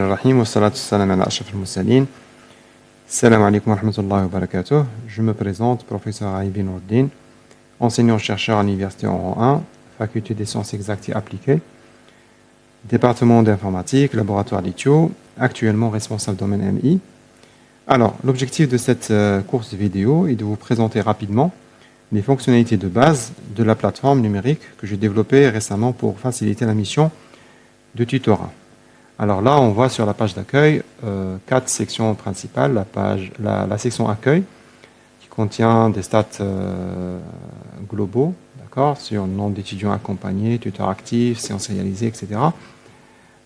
Rahim wa salatu salam ala ashraf al-mursalin. Salam alaikum wa rahmatullahi wa barakatuh. Je me présente, professeur Aïbin Ouddin, enseignant-chercheur à l'Université Oran 1, faculté des sciences exactes et appliquées, département d'informatique, laboratoire d'ITIO, actuellement responsable domaine MI. Alors, l'objectif de cette course vidéo est de vous présenter rapidement les fonctionnalités de base de la plateforme numérique que j'ai développée récemment pour faciliter la mission de tutorat. Alors là, on voit sur la page d'accueil 4 sections principales. La section accueil qui contient des stats globaux, d'accord, sur le nombre d'étudiants accompagnés, tuteurs actifs, séances réalisées, etc.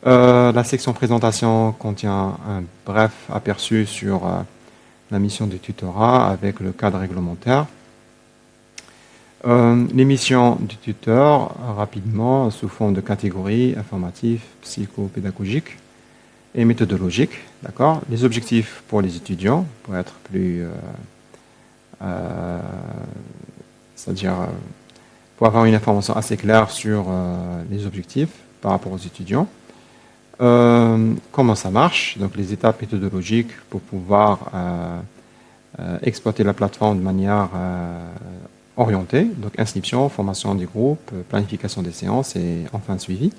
La section présentation contient un bref aperçu sur la mission de tutorat avec le cadre réglementaire. Les missions du tuteur, rapidement, sous forme de catégories informatives, psychopédagogiques et méthodologiques. D'accord. Les objectifs pour les étudiants, pour être plus... c'est-à-dire pour avoir une information assez claire sur les objectifs par rapport aux étudiants. Comment ça marche, donc les étapes méthodologiques pour pouvoir exploiter la plateforme de manière orientée, donc inscription, formation des groupes, planification des séances et enfin suivi.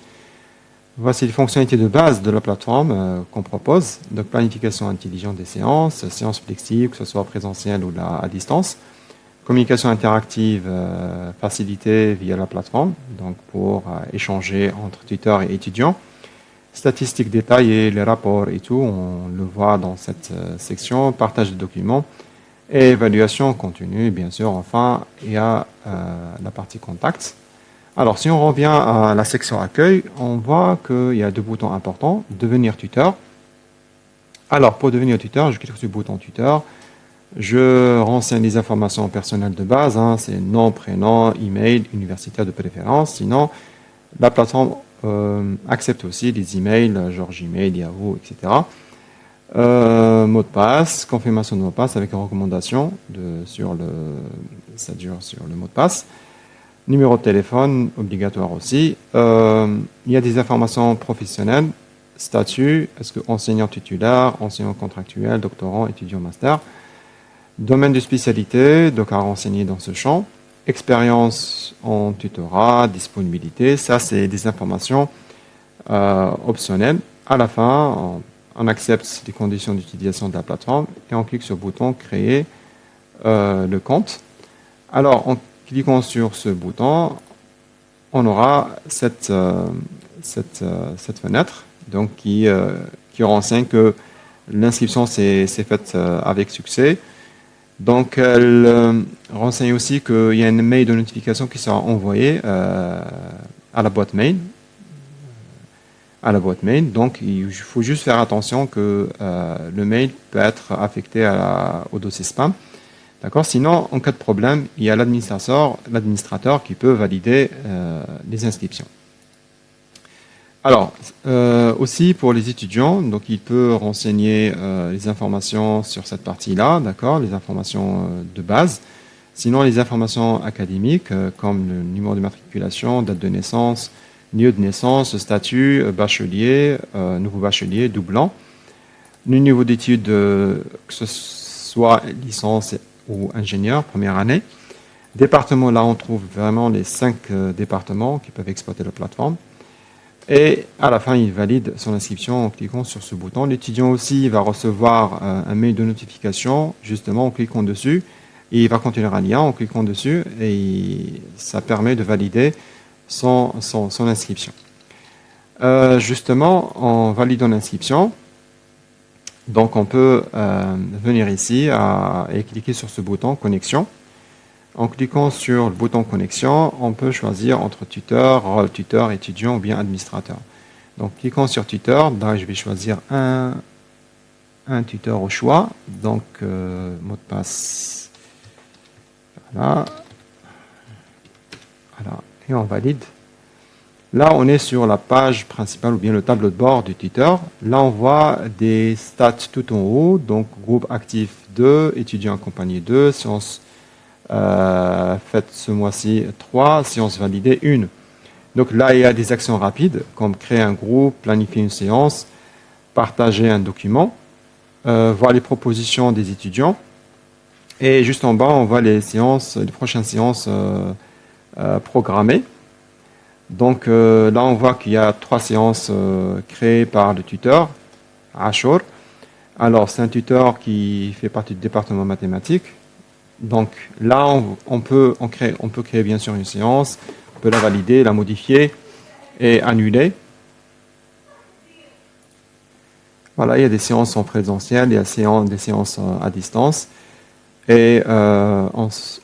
Voici les fonctionnalités de base de la plateforme qu'on propose, donc planification intelligente des séances, séances flexibles, que ce soit présentielles ou à distance, communication interactive facilitée via la plateforme, donc pour échanger entre tuteurs et étudiants, statistiques détaillées, les rapports et tout, on le voit dans cette section, partage de documents, et évaluation continue, bien sûr. Enfin, il y a la partie contact. Alors, si on revient à la section accueil, on voit qu'il y a 2 boutons importants. Devenir tuteur. Alors, pour devenir tuteur, je clique sur le bouton tuteur. Je renseigne les informations personnelles de base. C'est nom, prénom, email, universitaire de préférence. Sinon, la plateforme accepte aussi les emails, genre Gmail, Yahoo, etc. Mot de passe, confirmation de mot de passe avec une recommandation sur le mot de passe. Numéro de téléphone, obligatoire aussi. Il y a des informations professionnelles, statut, est-ce que enseignant titulaire, enseignant contractuel, doctorant, étudiant master. Domaine de spécialité, donc à renseigner dans ce champ. Expérience en tutorat, disponibilité, ça c'est des informations optionnelles. À la fin, on accepte les conditions d'utilisation de la plateforme et on clique sur le bouton créer le compte. Alors, en cliquant sur ce bouton, on aura cette fenêtre donc qui renseigne que l'inscription s'est faite avec succès. Donc, elle renseigne aussi qu'il y a un mail de notification qui sera envoyé à la boîte mail. Donc il faut juste faire attention que le mail peut être affecté au dossier spam. D'accord. Sinon, en cas de problème, il y a l'administrateur qui peut valider les inscriptions. Alors, aussi pour les étudiants, donc il peut renseigner les informations sur cette partie-là, d'accord, les informations de base. Sinon, les informations académiques, comme le numéro de matriculation, date de naissance, lieu de naissance, statut, bachelier, nouveau bachelier, doublant. Le niveau d'études, que ce soit licence ou ingénieur, première année. Département, là on trouve vraiment les 5 départements qui peuvent exploiter la plateforme. Et à la fin, il valide son inscription en cliquant sur ce bouton. L'étudiant aussi va recevoir un mail de notification, justement en cliquant dessus. Et il va contenir un lien en cliquant dessus et ça permet de valider son inscription. Justement, en validant l'inscription, donc on peut venir ici et cliquer sur ce bouton connexion. En cliquant sur le bouton connexion, on peut choisir entre tuteur, rôle tuteur, étudiant ou bien administrateur. Donc cliquons sur tuteur, là je vais choisir un tuteur au choix, donc mot de passe, voilà, et on valide. Là, on est sur la page principale ou bien le tableau de bord du tuteur. Là, on voit des stats tout en haut. Donc, groupe actif 2, étudiant accompagné 2, séance faite ce mois-ci 3, séance validée 1. Donc là, il y a des actions rapides, comme créer un groupe, planifier une séance, partager un document, voir les propositions des étudiants. Et juste en bas, on voit les prochaines séances programmées. Donc là, on voit qu'il y a 3 séances créées par le tuteur, Ashur. Alors, c'est un tuteur qui fait partie du département mathématiques. Donc là, on peut créer bien sûr une séance, on peut la valider, la modifier et annuler. Voilà, il y a des séances en présentiel, il y a des séances à distance. Et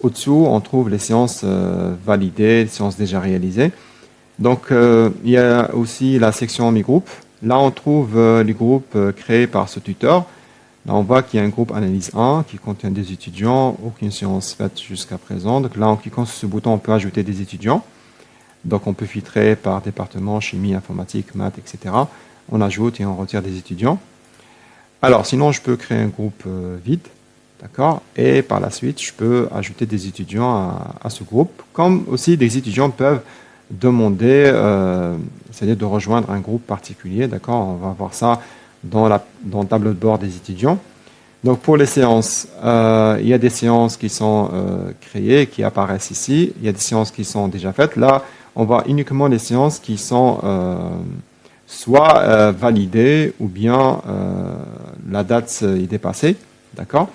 au-dessous, on trouve les séances validées, les séances déjà réalisées. Donc, il y a aussi la section Mes groupes. Là, on trouve les groupes créés par ce tuteur. Là, on voit qu'il y a un groupe Analyse 1 qui contient des étudiants, aucune séance faite jusqu'à présent. Donc là, en cliquant sur ce bouton, on peut ajouter des étudiants. Donc, on peut filtrer par département, chimie, informatique, maths, etc. On ajoute et on retire des étudiants. Alors, sinon, je peux créer un groupe vide. D'accord. Et par la suite, je peux ajouter des étudiants à ce groupe, comme aussi des étudiants peuvent demander, c'est-à-dire de rejoindre un groupe particulier. D'accord. On va voir ça dans le tableau de bord des étudiants. Donc pour les séances, il y a des séances qui sont créées, qui apparaissent ici. Il y a des séances qui sont déjà faites. Là, on voit uniquement les séances qui sont soit validées ou bien la date est dépassée. D'accord.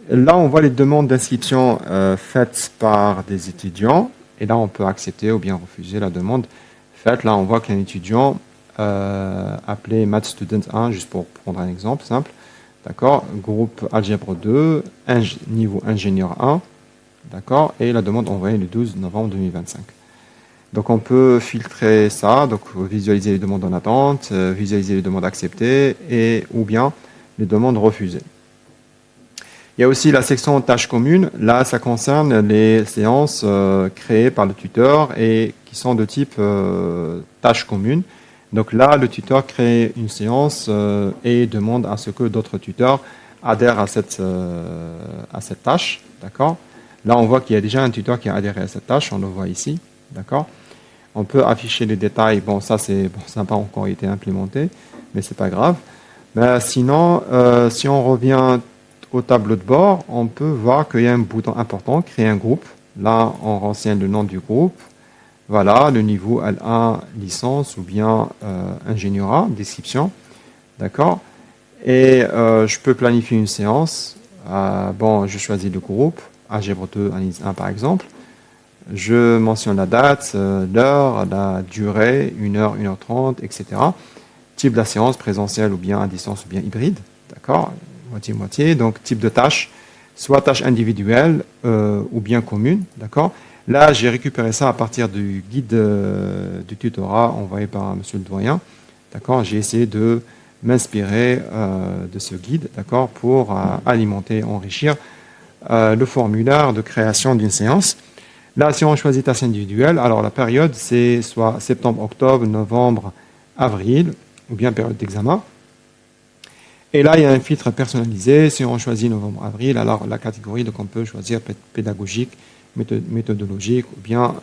Là, on voit les demandes d'inscription faites par des étudiants. Et là, on peut accepter ou bien refuser la demande faite. Là, on voit qu'un étudiant appelé Math Student 1, juste pour prendre un exemple simple. D'accord. Groupe Algèbre 2, niveau ingénieur 1. D'accord. Et la demande envoyée le 12 novembre 2025. Donc, on peut filtrer ça. Donc, visualiser les demandes en attente, visualiser les demandes acceptées ou bien les demandes refusées. Il y a aussi la section tâches communes. Là, ça concerne les séances créées par le tuteur et qui sont de type tâches communes. Donc là, le tuteur crée une séance et demande à ce que d'autres tuteurs adhèrent à cette tâche. D'accord. Là, on voit qu'il y a déjà un tuteur qui a adhéré à cette tâche. On le voit ici. D'accord. On peut afficher les détails. Bon, ça n'a pas encore été implémenté, mais c'est pas grave. Mais sinon, si on revient au tableau de bord, on peut voir qu'il y a un bouton important, créer un groupe. Là, on renseigne le nom du groupe. Voilà, le niveau L1, licence ou bien ingénierat, description. D'accord. Et je peux planifier une séance. Bon, je choisis le groupe, Algèbre 2, Analyse 1 par exemple. Je mentionne la date, l'heure, la durée, 1h, 1h30, etc. Type de la séance, présentielle ou bien à distance ou bien hybride. D'accord. Moitié-moitié, donc type de tâche, soit tâche individuelle ou bien commune, d'accord. Là, j'ai récupéré ça à partir du guide du tutorat envoyé par monsieur le doyen, d'accord. J'ai essayé de m'inspirer de ce guide, d'accord, pour alimenter, enrichir le formulaire de création d'une séance. Là, si on choisit tâche individuelle, alors la période, c'est soit septembre, octobre, novembre, avril, ou bien période d'examen. Et là, il y a un filtre personnalisé. Si on choisit novembre-avril, alors la catégorie, donc on peut choisir pédagogique, méthodologique ou bien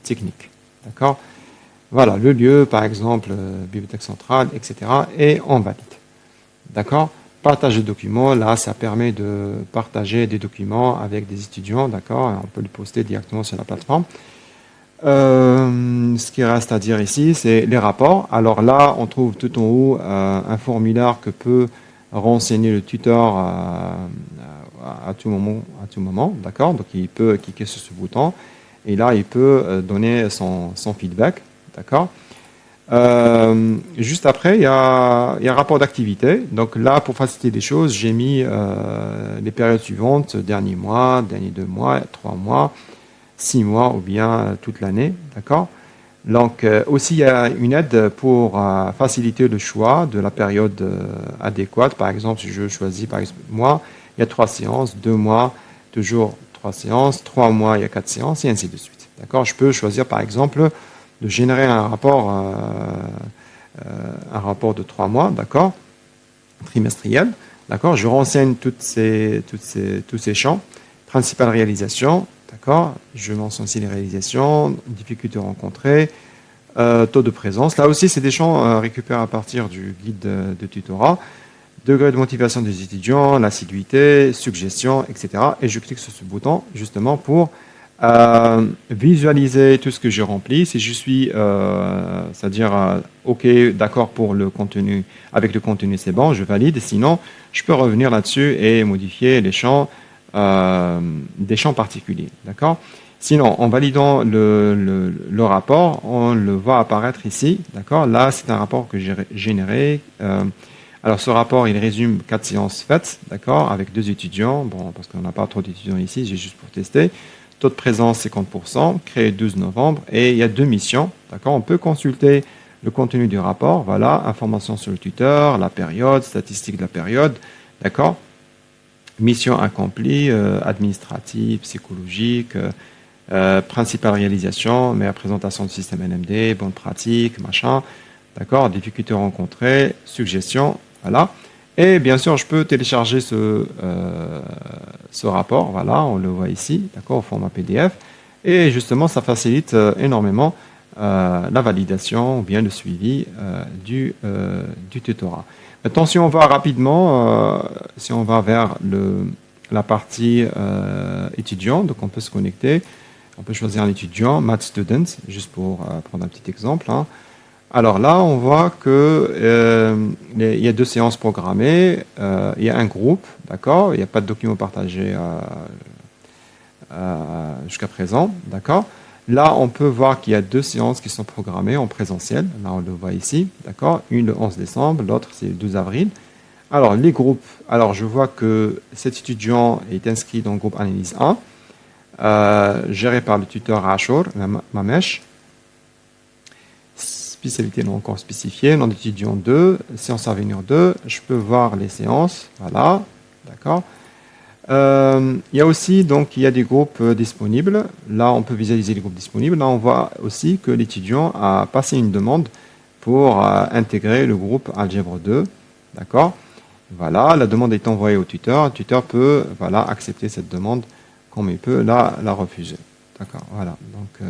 technique. D'accord. Voilà, le lieu, par exemple, bibliothèque centrale, etc. Et on valide. D'accord. Partage de documents, là, ça permet de partager des documents avec des étudiants. D'accord. On peut les poster directement sur la plateforme. Ce qui reste à dire ici, c'est les rapports. Alors là, on trouve tout en haut un formulaire que peut renseigner le tuteur à tout moment, d'accord. Donc il peut cliquer sur ce bouton et là il peut donner son feedback, d'accord. Juste après, il y a un rapport d'activité. Donc là, pour faciliter les choses, j'ai mis les périodes suivantes, dernier mois, dernier 2 mois, 3 mois, 6 mois ou bien toute l'année, d'accord. Donc aussi il y a une aide pour faciliter le choix de la période adéquate. Par exemple, si je choisis par exemple mois, il y a 3 séances, 2 mois, toujours 3 séances, 3 mois, il y a 4 séances et ainsi de suite. D'accord. Je peux choisir par exemple de générer un rapport de 3 mois, d'accord, trimestriel, d'accord. Je renseigne tous ces champs. Principale réalisation. D'accord. Je mentionne aussi les réalisations, difficultés rencontrées, taux de présence. Là aussi, c'est des champs récupérés à partir du guide de tutorat. Degré de motivation des étudiants, l'assiduité, suggestions, etc. Et je clique sur ce bouton justement pour visualiser tout ce que j'ai rempli. Si je suis, c'est-à-dire, OK, d'accord pour le contenu, avec le contenu, c'est bon, je valide. Sinon, je peux revenir là-dessus et modifier les champs, des champs particuliers. D'accord? Sinon, en validant le rapport, on le voit apparaître ici. D'accord? Là, c'est un rapport que j'ai généré. Alors, ce rapport, il résume 4 séances faites, d'accord, avec 2 étudiants. Bon, parce qu'on n'a pas trop d'étudiants ici, j'ai juste pour tester. Taux de présence 50%, créé 12 novembre, et il y a 2 missions, d'accord. On peut consulter le contenu du rapport, voilà, informations sur le tuteur, la période, statistiques de la période, d'accord. Mission accomplie, administrative, psychologique, principale réalisation, mais la présentation du système NMD, bonne pratique, machin, d'accord, difficultés rencontrées, suggestions, voilà. Et bien sûr, je peux télécharger ce rapport, voilà, on le voit ici, d'accord, au format PDF. Et justement, ça facilite énormément la validation ou bien le suivi du tutorat. Maintenant, si on va rapidement, si on va vers la partie étudiant, donc on peut se connecter, on peut choisir un étudiant, Math Student, juste pour prendre un petit exemple, hein. Alors là, on voit que il y a 2 séances programmées, il y a un groupe, d'accord, il n'y a pas de document partagé jusqu'à présent, d'accord. Là, on peut voir qu'il y a 2 séances qui sont programmées en présentiel, là on le voit ici, d'accord, une le 11 décembre, l'autre c'est le 12 avril. Alors les groupes, alors je vois que cet étudiant est inscrit dans le groupe Analyse 1, géré par le tuteur Ashur, Mamesh. Spécialité non encore spécifiée, nom d'étudiant 2, séance à venir 2, je peux voir les séances, voilà, d'accord. Il y a aussi, donc, il y a des groupes disponibles, là on peut visualiser les groupes disponibles, là on voit aussi que l'étudiant a passé une demande pour intégrer le groupe Algèbre 2, d'accord. Voilà, la demande est envoyée au tuteur, le tuteur peut, voilà, accepter cette demande comme il peut la refuser, d'accord, voilà, donc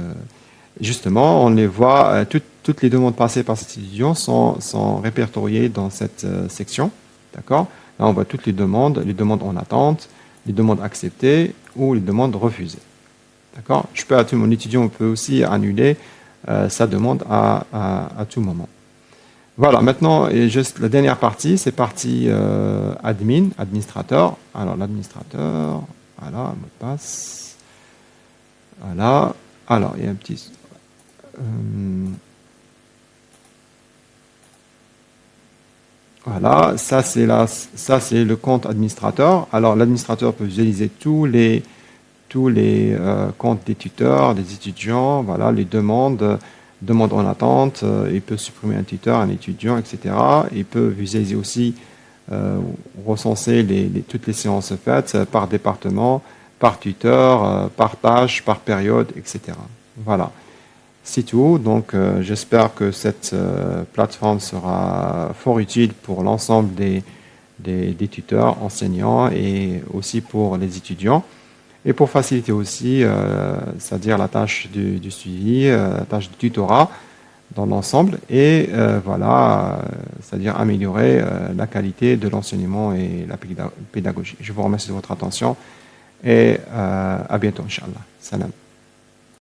justement, on les voit, toutes les demandes passées par cet étudiant sont répertoriées dans cette section. D'accord? Là, on voit toutes les demandes en attente, les demandes acceptées ou les demandes refusées. D'accord? Mon étudiant peut aussi annuler sa demande à tout moment. Voilà, maintenant, et juste la dernière partie, c'est partie administrateur. Alors, l'administrateur, voilà, mot de passe. Voilà. Alors, il y a un petit... voilà, ça c'est le compte administrateur. Alors l'administrateur peut visualiser tous les comptes des tuteurs, des étudiants, voilà, les demandes en attente. Il peut supprimer un tuteur, un étudiant, etc. Il peut visualiser aussi recenser toutes les séances faites par département, par tuteur, par tâche, par période, etc. Voilà. C'est tout. Donc, j'espère que cette plateforme sera fort utile pour l'ensemble des tuteurs, enseignants et aussi pour les étudiants. Et pour faciliter aussi, c'est-à-dire la tâche du suivi, la tâche du tutorat dans l'ensemble. Et voilà, c'est-à-dire améliorer la qualité de l'enseignement et la pédagogie. Je vous remercie de votre attention et à bientôt, Inch'Allah. Salam.